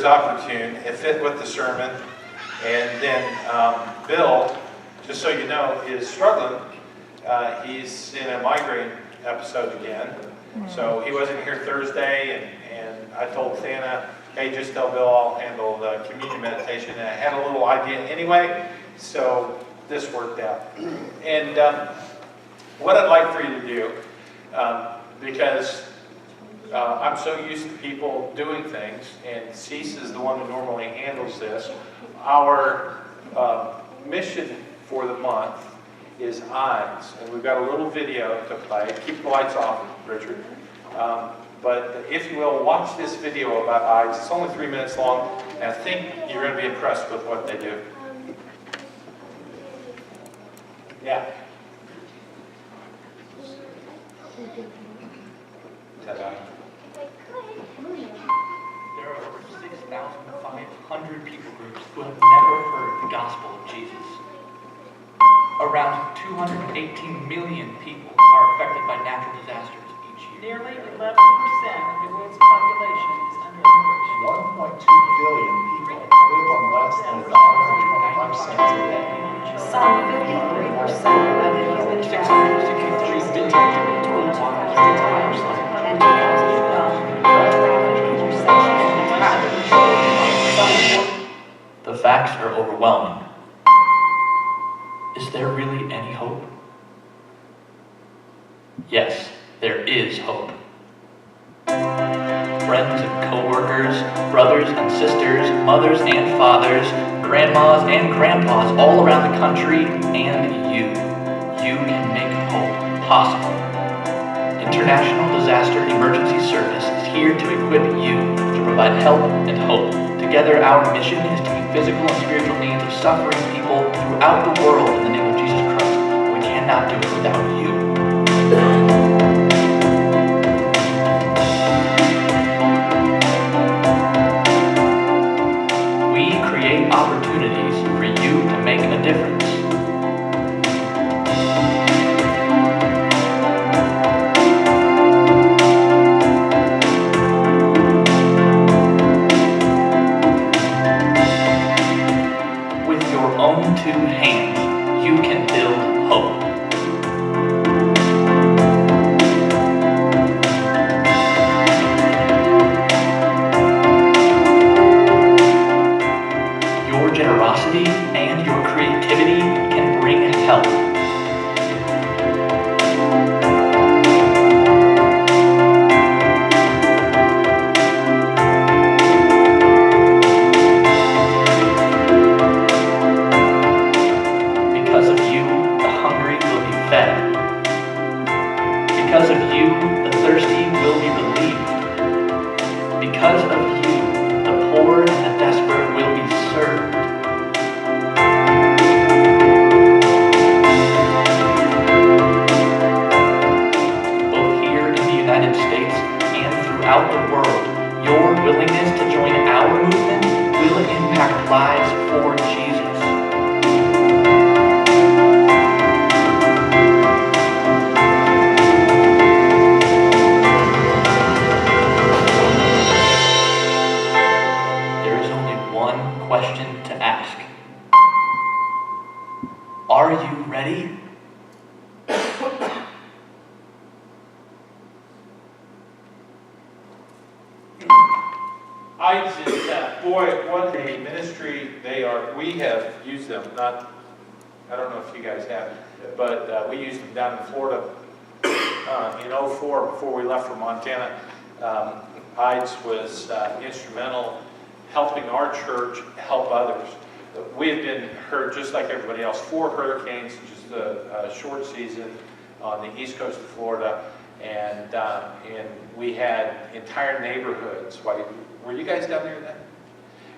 opportune. It fit with the sermon. And then Bill, just so you know, is struggling. He's in a migraine episode again. So he wasn't here Thursday, and I told Thana, hey, just tell Bill I'll handle the communion meditation. And I had a little idea anyway, so this worked out. And what I'd like for you to do, because I'm so used to people doing things, and Cease is the one who normally handles this. Our mission for the month is eyes, and we've got a little video to play. Keep the lights off, Richard. But if you will, watch this video about eyes. It's only 3 minutes long, and I think you're going to be impressed with what they do. Yeah. Ta-da. There are over 6,500 people groups who have never heard the gospel of Jesus. Around 218 million people are affected by natural disasters each year. Nearly 11% of the world's population is undernourished. 1.2 billion people live on less than $1.25 a day. Some 53% of the human population The facts are overwhelming. Is there really any hope? Yes, there is hope. Friends and co-workers, brothers and sisters, mothers and fathers, grandmas and grandpas all around the country, and you can make hope possible. International Disaster Emergency Service is here to equip you to provide help and hope. Together, our mission is to meet physical and spiritual needs of suffering people throughout the world in the name of Jesus Christ. We cannot do it without you. We create opportunities for you to make a difference. Two hands, you can build hope. Your generosity and your creativity can bring help. Because of you, the thirsty will be relieved. Because of you, the poor and the desperate will be served. Both here in the United States and throughout the world, your willingness to join our movement will impact lives for Jesus. Question to ask. Are you ready? Eyes is boy, what a ministry they are. We have used them, I don't know if you guys have, but we used them down in Florida in 2004 before we left for Montana. Eyes was instrumental helping our church help others. We have been hurt just like everybody else. 4 hurricanes, just a short season on the east coast of Florida, and we had entire neighborhoods. Were you guys down there then?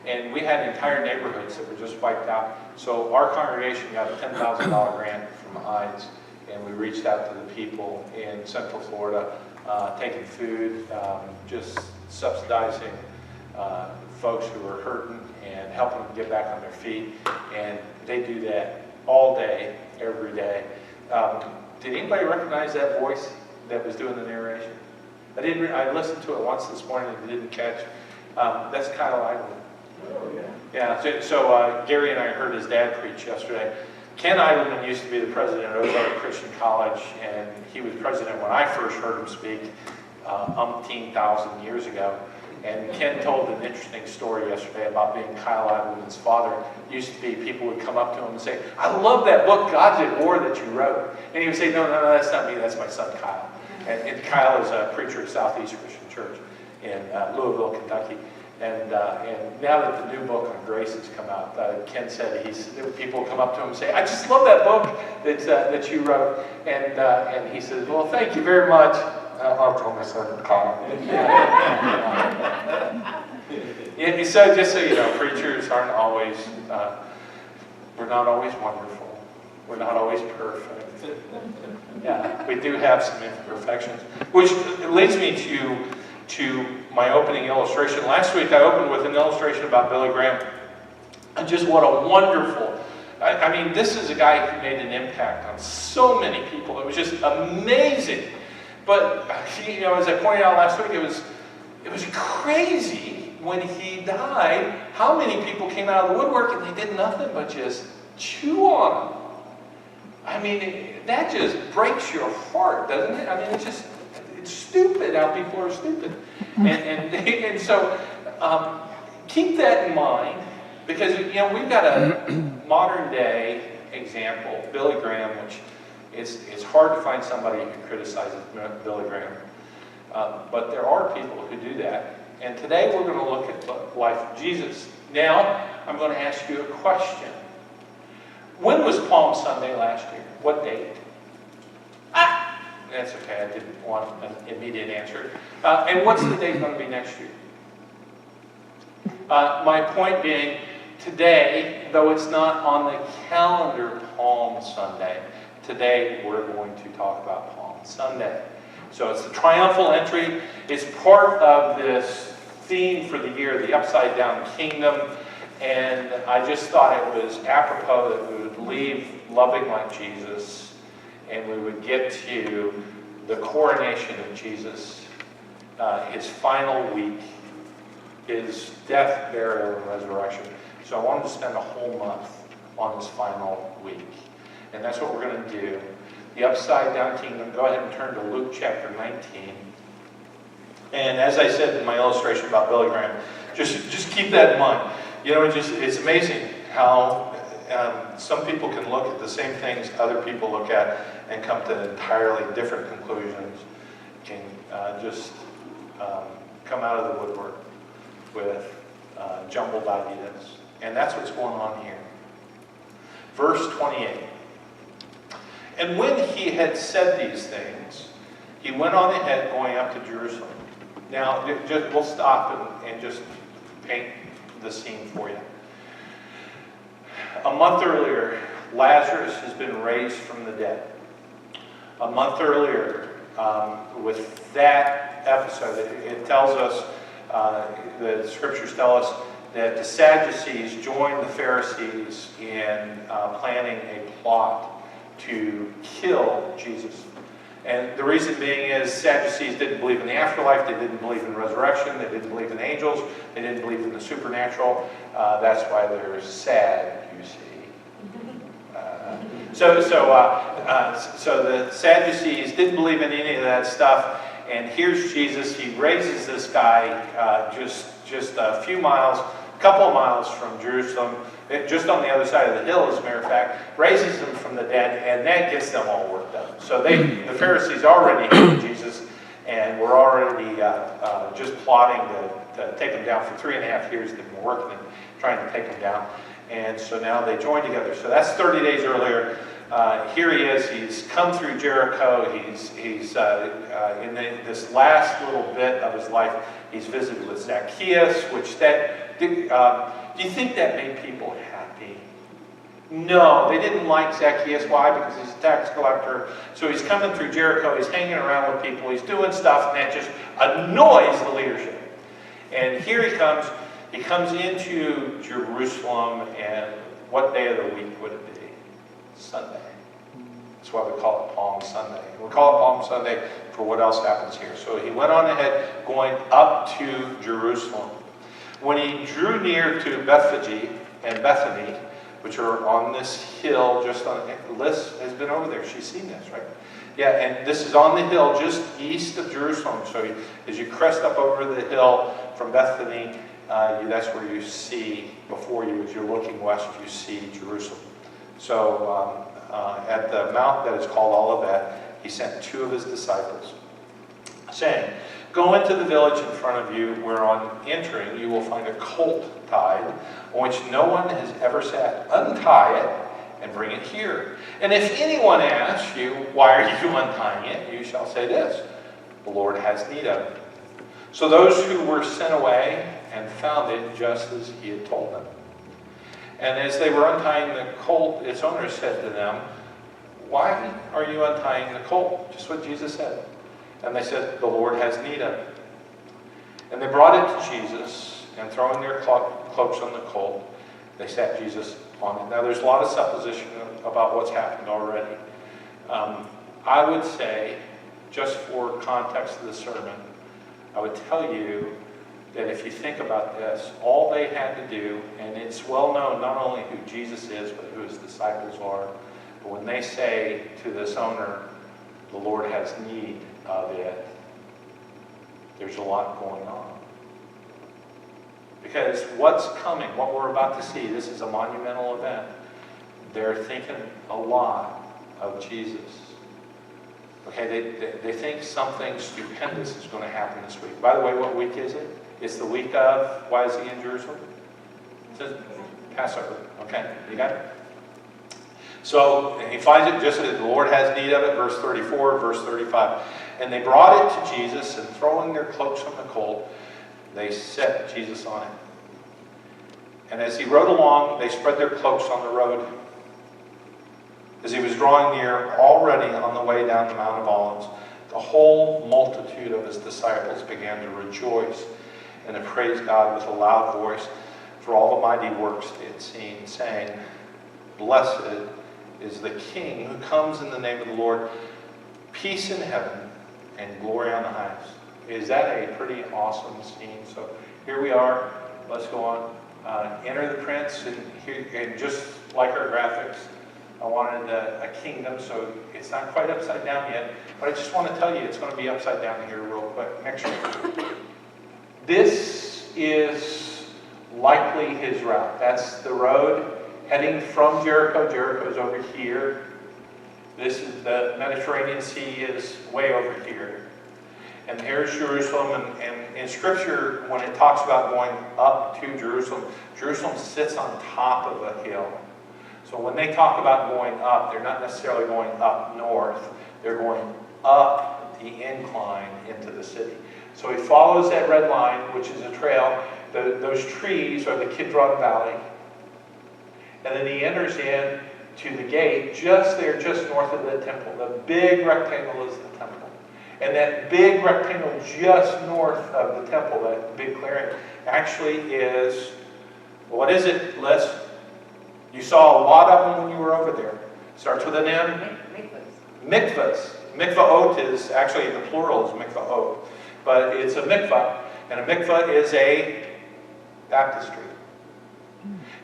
And we had entire neighborhoods that were just wiped out. So our congregation got a $10,000 grant from IDES, and we reached out to the people in Central Florida, taking food, just subsidizing folks who were hurting and helping them get back on their feet. And they do that all day, every day. Did anybody recognize that voice that was doing the narration? I listened to it once this morning and didn't catch. That's Kyle Idleman. Yeah, so Gary and I heard his dad preach yesterday. Ken Idleman used to be the president of Ozark Christian College, and he was president when I first heard him speak umpteen thousand years ago. And Ken told an interesting story yesterday about being Kyle Idleman's father. It used to be people would come up to him and say, "I love that book, God's at War, that you wrote." And he would say, no, that's not me, that's my son Kyle. And Kyle is a preacher at Southeast Christian Church in Louisville, Kentucky. And now that the new book on grace has come out, Ken said people come up to him and say, "I just love that book that you wrote." And he says, "Well, thank you very much." I'll tell my son Kyle. And so just so you know, preachers aren't always, we're not always wonderful. We're not always perfect. Yeah, we do have some imperfections. Which leads me to my opening illustration. Last week I opened with an illustration about Billy Graham. And just what a wonderful, I mean, this is a guy who made an impact on so many people. It was just amazing. But, you know, as I pointed out last week, it was crazy when he died, how many people came out of the woodwork and they did nothing but just chew on him. I mean, that just breaks your heart, doesn't it? I mean, it's stupid how people are stupid. And so keep that in mind, because, you know, we've got a modern day example, Billy Graham, which it's hard to find somebody who criticizes Billy Graham. But there are people who do that. And today we're going to look at the life of Jesus. Now, I'm going to ask you a question. When was Palm Sunday last year? What date? That's okay, I didn't want an immediate answer. And what's the date going to be next year? My point being, today, though it's not on the calendar Palm Sunday, today we're going to talk about Palm Sunday. So it's the triumphal entry. It's part of this theme for the year, the upside down kingdom. And I just thought it was apropos that we would leave loving like Jesus and we would get to the coronation of Jesus, his final week, his death, burial, and resurrection. So I wanted to spend a whole month on this final week. And that's what we're going to do. The upside down kingdom. Go ahead and turn to Luke chapter 19. And as I said in my illustration about Billy Graham, just keep that in mind. You know, it's amazing how some people can look at the same things other people look at and come to entirely different conclusions, can just come out of the woodwork with jumbled ideas. And that's what's going on here. Verse 28. And when he had said these things, he went on ahead going up to Jerusalem. Now, we'll stop and just paint the scene for you. A month earlier, Lazarus has been raised from the dead. A month earlier, with that episode, it tells us, the scriptures tell us that the Sadducees joined the Pharisees in planning a plot to kill Jesus. And the reason being is Sadducees didn't believe in the afterlife, they didn't believe in resurrection, they didn't believe in angels, they didn't believe in the supernatural. That's why they're sad, you see. So the Sadducees didn't believe in any of that stuff, and here's Jesus. He raises this guy just a few miles, a couple of miles from Jerusalem, just on the other side of the hill, as a matter of fact, raises them from the dead, and that gets them all worked up. So the Pharisees already hated Jesus, and were already just plotting to take him down. For 3.5 years, they've been working and trying to take him down. And so now they join together. So that's 30 days earlier. Here he is. He's come through Jericho. He's in this last little bit of his life, he's visited with Zacchaeus, which do you think that made people happy? No, they didn't like Zacchaeus. Why? Because he's a tax collector. So he's coming through Jericho. He's hanging around with people. He's doing stuff, and that just annoys the leadership. And here he comes. He comes into Jerusalem, and what day of the week would it be? Sunday. That's why we call it Palm Sunday. We call it Palm Sunday for what else happens here. So he went on ahead, going up to Jerusalem. When he drew near to Bethphage and Bethany, which are on this hill, just on, Liz has been over there. She's seen this, right? Yeah, and this is on the hill just east of Jerusalem. So as you crest up over the hill from Bethany, that's where you see, before you, as you're looking west, you see Jerusalem. So at the mount that is called Olivet, he sent 2 of his disciples, saying, "Go into the village in front of you, where on entering you will find a colt tied, on which no one has ever sat. Untie it and bring it here. And if anyone asks you, 'Why are you untying it?' you shall say this, 'The Lord has need of it.'" So those who were sent away and found it just as he had told them. And as they were untying the colt, its owner said to them, "Why are you untying the colt?" Just what Jesus said. And they said, "The Lord has need of it." And they brought it to Jesus, and throwing their cloaks on the colt, they sat Jesus on it. Now there's a lot of supposition about what's happened already. I would say, just for context of the sermon, I would tell you that if you think about this, all they had to do, and it's well known not only who Jesus is, but who his disciples are, but when they say to this owner, "The Lord has need of it," there's a lot going on. Because what's coming, what we're about to see, this is a monumental event. They're thinking a lot of Jesus. Okay, they think something stupendous is going to happen this week. By the way, what week is it? It's the week of, why is he in Jerusalem? It says Passover. Okay, you got it? So he finds it just as the Lord has need of it, verse 34, verse 35. And they brought it to Jesus, and throwing their cloaks on the colt, they set Jesus on it. And as he rode along, they spread their cloaks on the road. As he was drawing near, already on the way down the Mount of Olives, the whole multitude of his disciples began to rejoice and to praise God with a loud voice for all the mighty works they had seen, saying, "Blessed is the King who comes in the name of the Lord, peace in heaven and glory on the highest." Is that a pretty awesome scene? So here we are. Let's go on. Enter the Prince, and just like our graphics, I wanted a kingdom, so it's not quite upside down yet, but I just want to tell you it's going to be upside down here real quick. Next year. This is likely his route. That's the road heading from Jericho. Jericho's over here. This is the Mediterranean Sea is way over here. And here's Jerusalem, and in Scripture, when it talks about going up to Jerusalem, Jerusalem sits on top of a hill. So when they talk about going up, they're not necessarily going up north. They're going up the incline into the city. So he follows that red line, which is a trail. Those trees are the Kidron Valley. And then he enters in to the gate just there, just north of the temple. The big rectangle is the temple. And that big rectangle just north of the temple, that big clearing, actually is, what is it, Liz? You saw a lot of them when you were over there. Starts with an M. Mikvahs. Mikvaot is, actually the plural is mikvaot. But it's a mikvah. And a mikvah is a baptistry.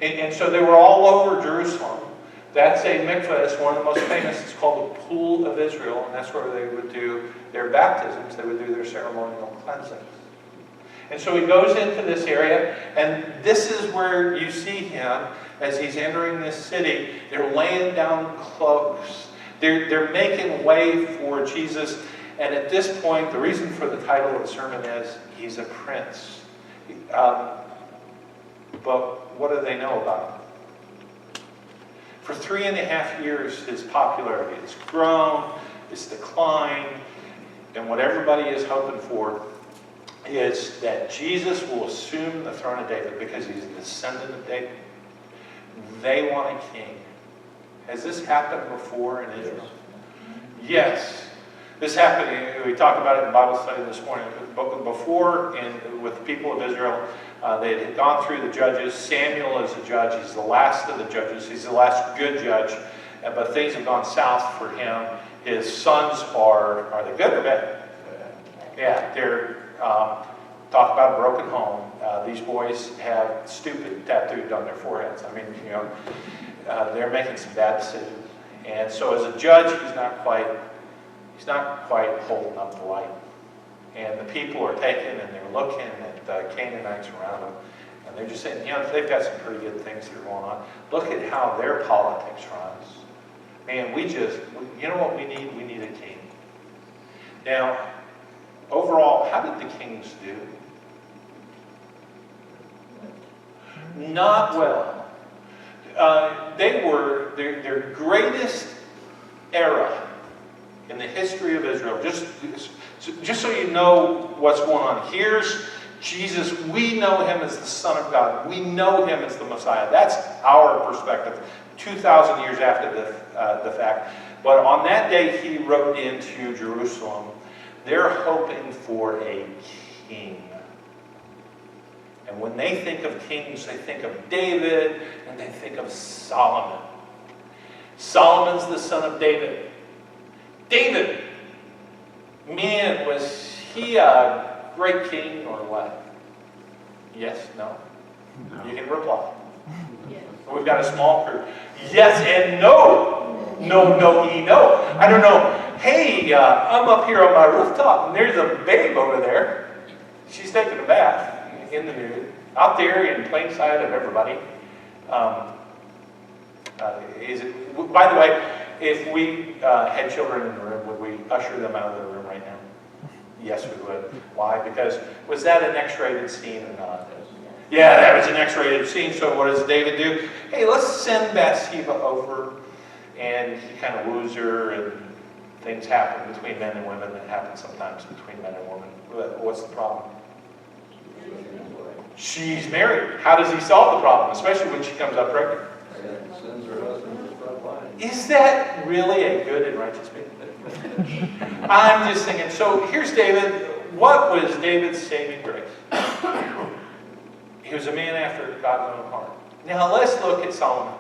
And so they were all over Jerusalem. That's a mikvah. It's one of the most famous. It's called the Pool of Israel. And that's where they would do their baptisms. They would do their ceremonial cleansings. And so he goes into this area. And this is where you see him as he's entering this city. They're laying down cloaks. They're making way for Jesus. And at this point, the reason for the title of the sermon is he's a prince. But what do they know about him? For 3.5 years, his popularity has grown, it's declined, and what everybody is hoping for is that Jesus will assume the throne of David because he's a descendant of David. They want a king. Has this happened before in Israel? Yes. This happened, we talked about it in Bible study this morning, but before with the people of Israel, they had gone through the judges. Samuel is a judge. He's the last of the judges. He's the last good judge. But things have gone south for him. His sons are they good or bad? Yeah, they're, talk about a broken home. these boys have stupid tattooed on their foreheads. I mean, they're making some bad decisions. And so as a judge, he's not quite holding up the light. And the people are taking and they're looking at the Canaanites around them. And they're just saying, they've got some pretty good things that are going on. Look at how their politics runs. Man, you know what we need? We need a king. Now, overall, how did the kings do? Not well. They were their greatest era in the history of Israel. Just so you know what's going on. Here's Jesus. We know him as the Son of God. We know him as the Messiah. That's our perspective. 2,000 years after the fact. But on that day he rode into Jerusalem. They're hoping for a king. And when they think of kings, they think of David and they think of Solomon. Solomon's the son of David. David, man, was he a great king or what? Yes, no? You can reply. We've got a small crew. Yes and no. No. I don't know. Hey, I'm up here on my rooftop and there's a babe over there. She's taking a bath in the nude, out there in plain sight of everybody. By the way, if we had children in the room, would we usher them out of the room right now? Yes, we would. Why? Because was that an X-rated scene or not? Yeah, that was an X-rated scene. So what does David do? Hey, let's send Bathsheba over. And he kind of woos her, and things happen between men and women that happen sometimes between men and women. What's the problem? She's married. How does he solve the problem, especially when she comes up pregnant? Sends her husband to the front line. Is that really a good and righteous man? I'm just thinking, so here's David. What was David's saving grace? He was a man after God's own heart. Now let's look at Solomon.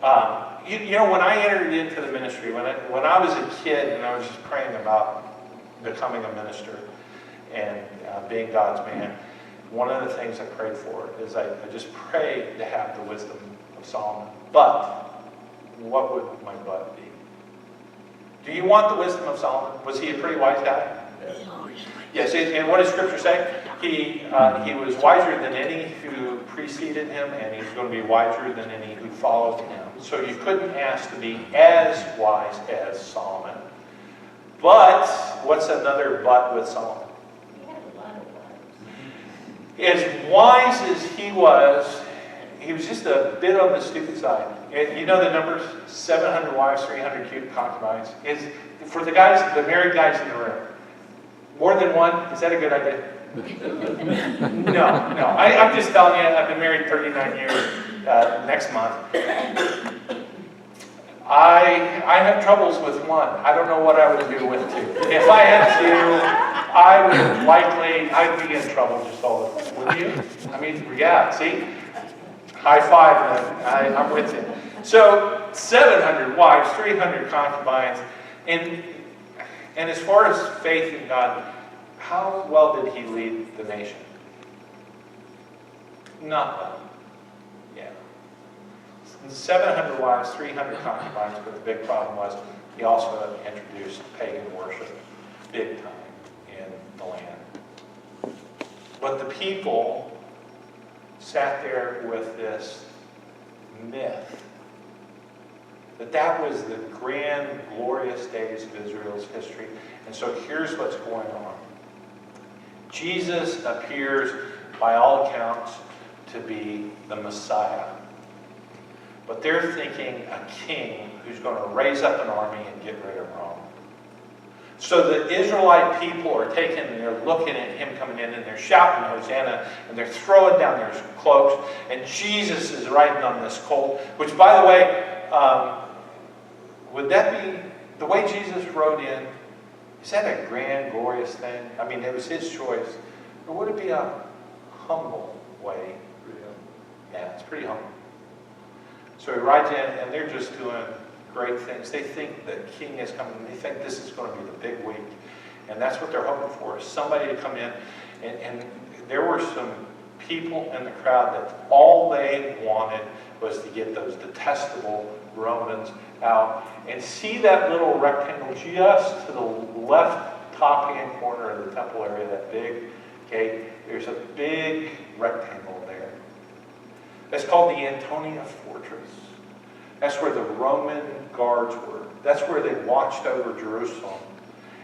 When I entered into the ministry, when I was a kid and I was just praying about becoming a minister and being God's man, one of the things I prayed for is I just prayed to have the wisdom of Solomon. But what would my but be? Do you want the wisdom of Solomon? Was he a pretty wise guy? Yes, and what does Scripture say? He was wiser than any who preceded him, and he's going to be wiser than any who followed him. So you couldn't ask to be as wise as Solomon. But, what's another but with Solomon? As wise as he was just a bit on the stupid side. And you know the numbers? 700 wives, 300 cute concubines. For the married guys in the room, more than one, is that a good idea? No. I'm just telling you, I've been married 39 years next month. I have troubles with one. I don't know what I would do with two. If I had two, I'd be in trouble just all the time. Would you? I mean, yeah, see? High five, then. I'm with you. So, 700 wives, 300 concubines, and as far as faith in God, how well did he lead the nation? Not well. Yeah. 700 wives, 300 concubines, but the big problem was he also introduced pagan worship big time in the land. But the people sat there with this myth that was the grand, glorious days of Israel's history. And so here's what's going on. Jesus appears, by all accounts, to be the Messiah. But they're thinking a king who's going to raise up an army and get rid of Rome. So the Israelite people are taking and they're looking at him coming in and they're shouting Hosanna and they're throwing down their cloaks. And Jesus is riding on this colt, which, by the way, would that be the way Jesus rode in? Is that a grand, glorious thing? I mean, it was his choice. Or would it be a humble way? Yeah, it's pretty humble. So he rides in, and they're just doing great things. They think the king is coming. They think this is going to be the big week. And that's what they're hoping for, is somebody to come in. And there were some people in the crowd that all they wanted was to get those detestable Romans out. And see that little rectangle just to the left top hand corner of the temple area, that big gate? There's a big rectangle there. That's called the Antonia Fortress. That's where the Roman guards were. That's where they watched over Jerusalem.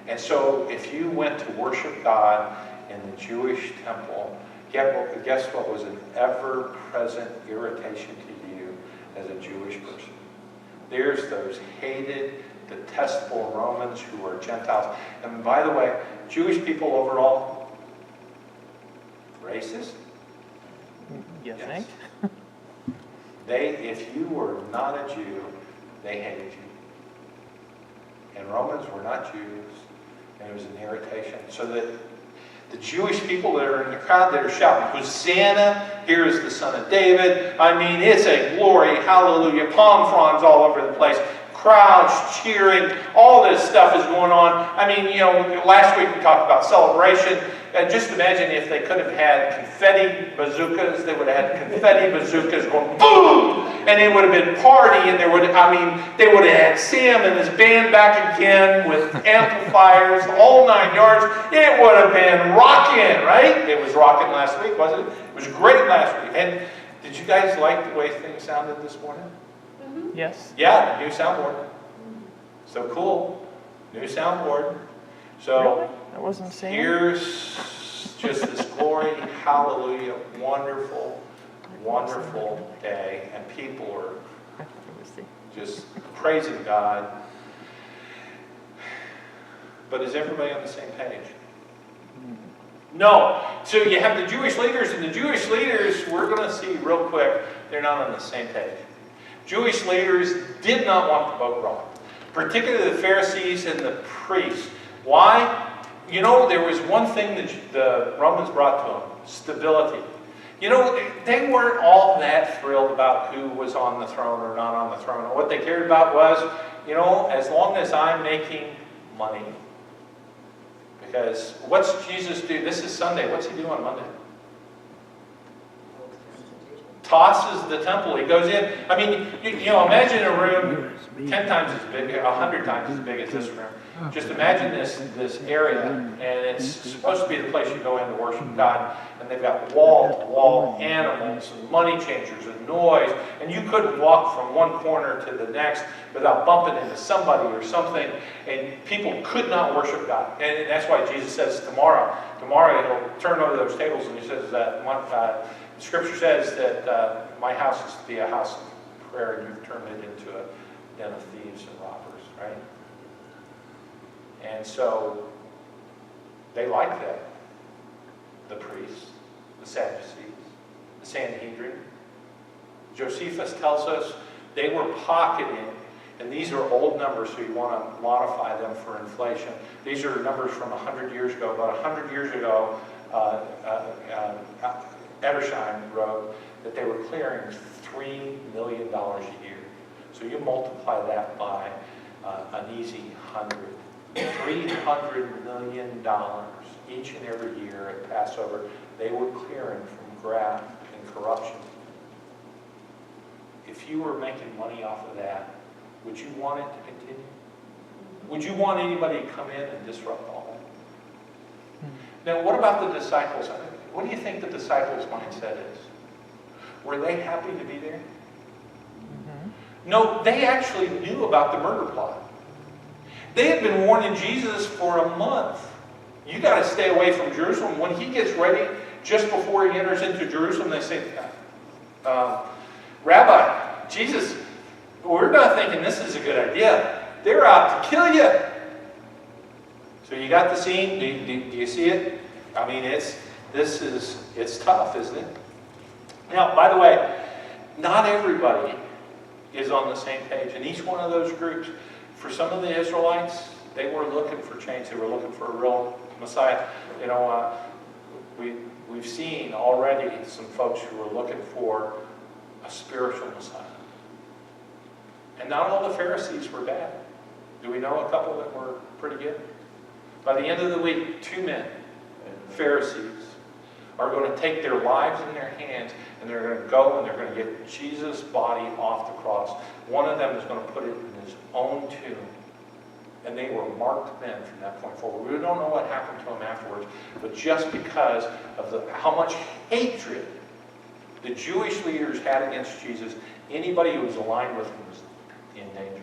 And so if you went to worship God in the Jewish temple, guess what was an ever-present irritation to you as a Jewish person? There's those hated, detestable Romans who are Gentiles. And by the way, Jewish people overall, racist? You Yes. think? If you were not a Jew, they hated you. And Romans were not Jews, and it was an irritation. So that the Jewish people that are in the crowd that are shouting, Hosanna, here is the Son of David. I mean, it's a glory, hallelujah, palm fronds all over the place. Crowds cheering, all this stuff is going on. I mean, you know, last week we talked about celebration. Just imagine if they could have had confetti bazookas. They would have had confetti bazookas going boom, and it would have been party. And they would have had Sam and his band back again with amplifiers, the whole 9 yards. It would have been rocking, right? It was rocking last week, wasn't it? It was great last week. And did you guys like the way things sounded this morning? Yes. Yeah, new soundboard. So cool. New soundboard. So Really? I wasn't saying. here's just this glory, hallelujah, wonderful, wonderful day. And people are just praising God. But is everybody on the same page? No. So you have the Jewish leaders, and the Jewish leaders, we're going to see real quick, they're not on the same page. Jewish leaders did not want the boat rocked, particularly the Pharisees and the priests. Why? You know, there was one thing that the Romans brought to them: stability. You know, they weren't all that thrilled about who was on the throne or not on the throne. What they cared about was, you know, as long as I'm making money. Because what's Jesus do? This is Sunday. What's he do on Monday? Tosses the temple. He goes in. I mean, you know, imagine a room 10 times as big, 100 times as big as this room. Just imagine this area, and it's supposed to be the place you go in to worship God. And they've got wall-to-wall animals and money changers and noise, and you couldn't walk from one corner to the next without bumping into somebody or something. And people could not worship God. And that's why Jesus says tomorrow he'll turn over those tables, and he says that Scripture says that my house is to be a house of prayer, and you've turned it into a den of thieves and robbers, right? And so they like that. The priests, the Sadducees, the Sanhedrin. Josephus tells us they were pocketing, and these are old numbers, so you want to modify them for inflation. These are numbers from 100 years ago. About 100 years ago, Edersheim wrote that they were clearing $3 million a year. So you multiply that by an easy 100. $300 million each and every year at Passover they were clearing from graft and corruption. If you were making money off of that, would you want it to continue? Would you want anybody to come in and disrupt all that? Now, what about the disciples? What do you think the disciples' mindset is? Were they happy to be there? No, they actually knew about the murder plot. They had been warning Jesus for a month. You got to stay away from Jerusalem. When he gets ready, just before he enters into Jerusalem, they say, Rabbi, Jesus, we're not thinking this is a good idea. They're out to kill you. So you got the scene. Do you see it? I mean, it's tough, isn't it? Now, by the way, not everybody is on the same page. And each one of those groups, for some of the Israelites, they were looking for change. They were looking for a real Messiah. You know, we've seen already some folks who are looking for a spiritual Messiah. And not all the Pharisees were bad. Do we know a couple that were pretty good? By the end of the week, 2 men, Pharisees, are going to take their lives in their hands, and they're going to go and they're going to get Jesus' body off the cross. One of them is going to put it in his own tomb. And they were marked men from that point forward. We don't know what happened to them afterwards, but just because of how much hatred the Jewish leaders had against Jesus, anybody who was aligned with him was in danger.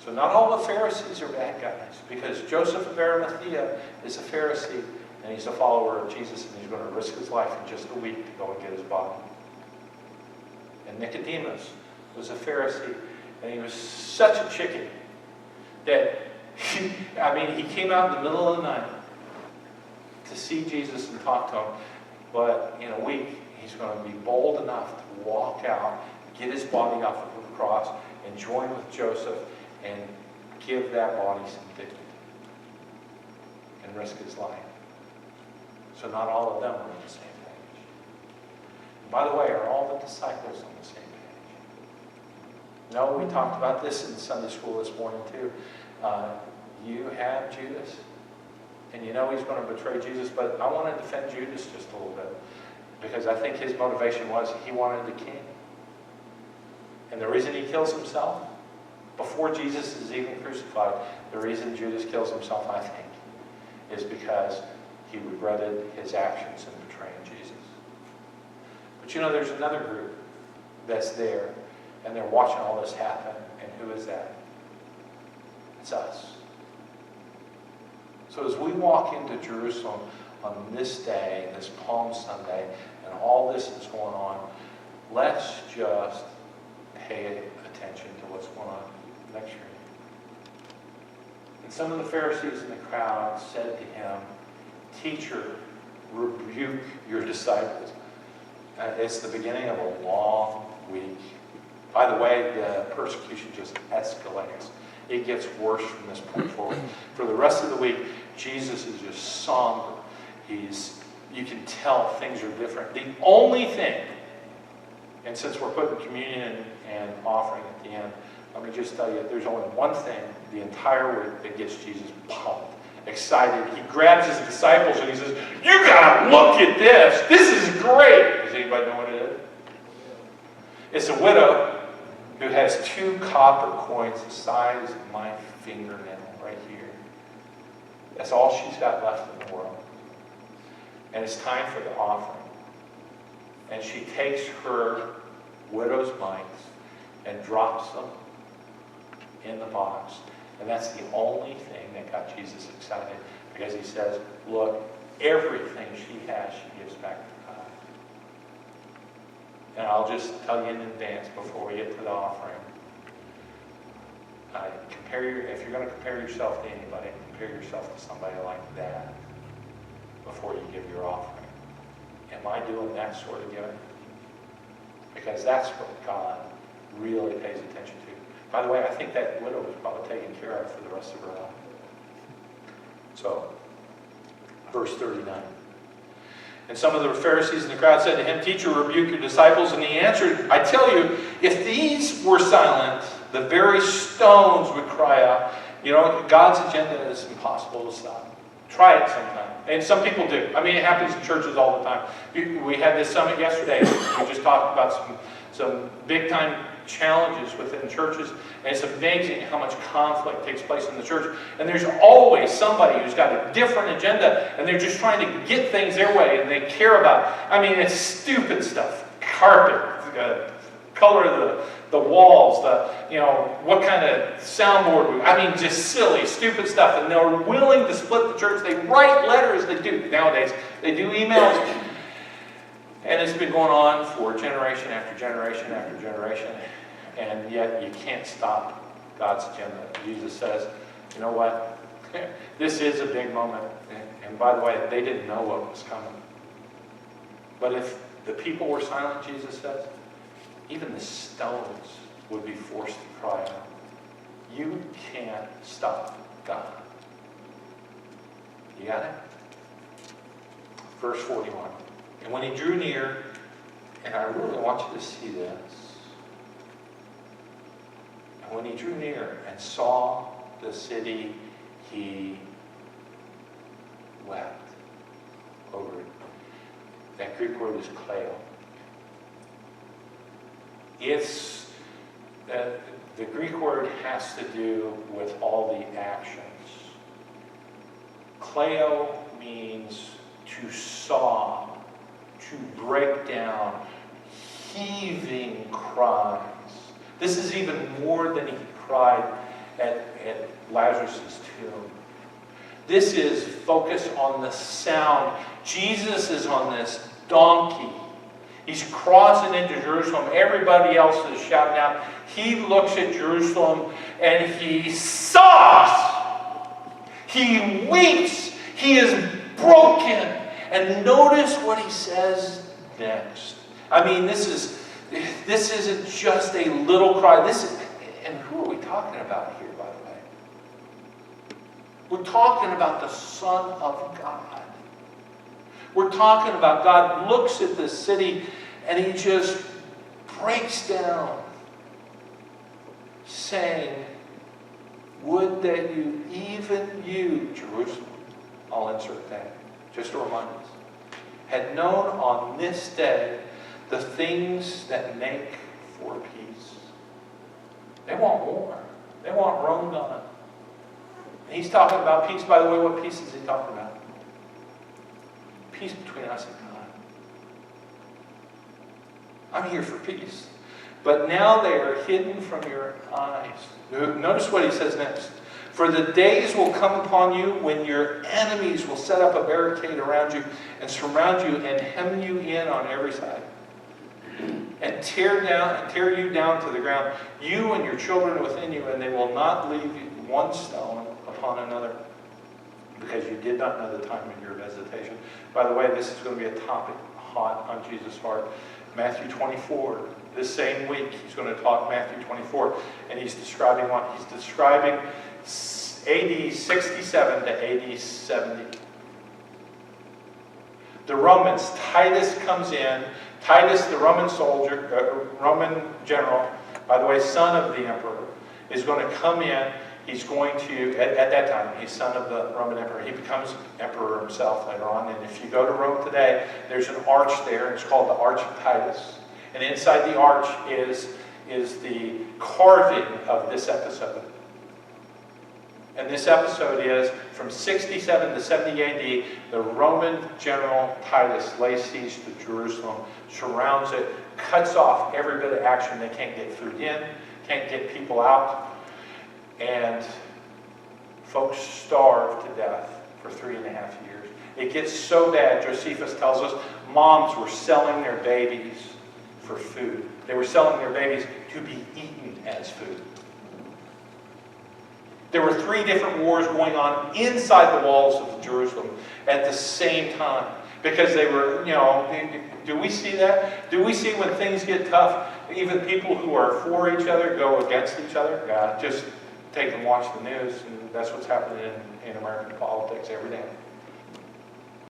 So not all the Pharisees are bad guys, because Joseph of Arimathea is a Pharisee, and he's a follower of Jesus, and he's going to risk his life in just a week to go and get his body. And Nicodemus was a Pharisee, and he was such a chicken that, he came out in the middle of the night to see Jesus and talk to him. But in a week, he's going to be bold enough to walk out, get his body off of the cross, and join with Joseph and give that body some dignity and risk his life. So not all of them are on the same page. And by the way, are all the disciples on the same page? No, we talked about this in Sunday school this morning too. You have Judas, and you know he's going to betray Jesus, but I want to defend Judas just a little bit, because I think his motivation was he wanted the king. And the reason he kills himself before Jesus is even crucified, the reason Judas kills himself, I think, is because he regretted his actions in betraying Jesus. But you know, there's another group that's there, and they're watching all this happen, and who is that? It's us. So as we walk into Jerusalem on this day, this Palm Sunday, and all this is going on, let's just pay attention to what's going on next year. And some of the Pharisees in the crowd said to him, "Teacher, rebuke your disciples." It's the beginning of a long week. By the way, the persecution just escalates. It gets worse from this point forward. For the rest of the week, Jesus is just somber. You can tell things are different. The only thing, and since we're putting communion and offering at the end, let me just tell you, there's only one thing the entire week that gets Jesus pumped, excited. He grabs his disciples and he says, "You gotta look at this. This is great." Does anybody know what it is? It's a widow who has 2 copper coins the size of my fingernail right here. That's all she's got left in the world. And it's time for the offering. And she takes her widow's mites and drops them in the box. And that's the only thing that got Jesus excited, because he says, look, everything she has, she gives back to God. And I'll just tell you in advance before we get to the offering, if you're going to compare yourself to anybody, compare yourself to somebody like that before you give your offering. Am I doing that sort of giving? Because that's what God really pays attention to. By the way, I think that widow was probably taken care of for the rest of her life. So, verse 39. And some of the Pharisees in the crowd said to him, "Teacher, rebuke your disciples." And he answered, "I tell you, if these were silent, the very stones would cry out." You know, God's agenda is impossible to stop. Try it sometime. And some people do. I mean, it happens in churches all the time. We had this summit yesterday. We just talked about some big-time challenges within churches. And it's amazing how much conflict takes place in the church. And there's always somebody who's got a different agenda, and they're just trying to get things their way, and they care about, I mean, it's stupid stuff. Carpet, color of the walls, what kind of soundboard, just silly, stupid stuff. And they're willing to split the church. They write letters, they do nowadays. They do emails. And it's been going on for generation after generation after generation. And yet you can't stop God's agenda. Jesus says, you know what? This is a big moment. And by the way, they didn't know what was coming. But if the people were silent, Jesus says, even the stones would be forced to cry out. You can't stop God. You got it? Verse 41. And when he drew near, and I really want you to see this. And when he drew near and saw the city, he wept over that Greek word is kleo. It's, the Greek word has to do with all the actions. Kleo means to saw, to break down, heaving cries. This is even more than he cried at Lazarus' tomb. This is focus on the sound. Jesus is on this donkey. He's crossing into Jerusalem. Everybody else is shouting out. He looks at Jerusalem and he sobs. He weeps. He is broken. And notice what he says next. I mean, this isn't just a little cry. And who are we talking about here, by the way? We're talking about the Son of God. We're talking about God looks at this city and he just breaks down, saying, would that you, even you, Jerusalem, I'll insert that, just to remind us, had known on this day the things that make for peace. They want war. They want Rome done. And he's talking about peace. By the way, what peace is he talking about? Peace between us and God. I'm here for peace. But now they are hidden from your eyes. Notice what he says next. For the days will come upon you when your enemies will set up a barricade around you and surround you and hem you in on every side. And tear you down to the ground, you and your children within you, and they will not leave you one stone upon another, because you did not know the time of your visitation. By the way, this is going to be a topic hot on Jesus' heart. Matthew 24. This same week, he's going to talk Matthew 24, and he's describing what? He's describing AD 67 to AD 70. The Romans, Titus comes in. Titus, the Roman soldier, Roman general, by the way, son of the emperor, is going to come in. He's going to, at that time, he's son of the Roman emperor. He becomes emperor himself later on. And if you go to Rome today, there's an arch there. It's called the Arch of Titus. And inside the arch is the carving of this episode. And this episode is from 67 to 70 AD, the Roman general Titus lays siege to Jerusalem, surrounds it, cuts off every bit of action. They can't get food in, can't get people out. And folks starve to death for 3.5 years. It gets so bad, Josephus tells us, moms were selling their babies for food. They were selling their babies to be eaten as food. There were 3 different wars going on inside the walls of Jerusalem at the same time. Because they were, do we see that? Do we see when things get tough, even people who are for each other go against each other? Yeah, just take and watch the news, and that's what's happening in American politics every day.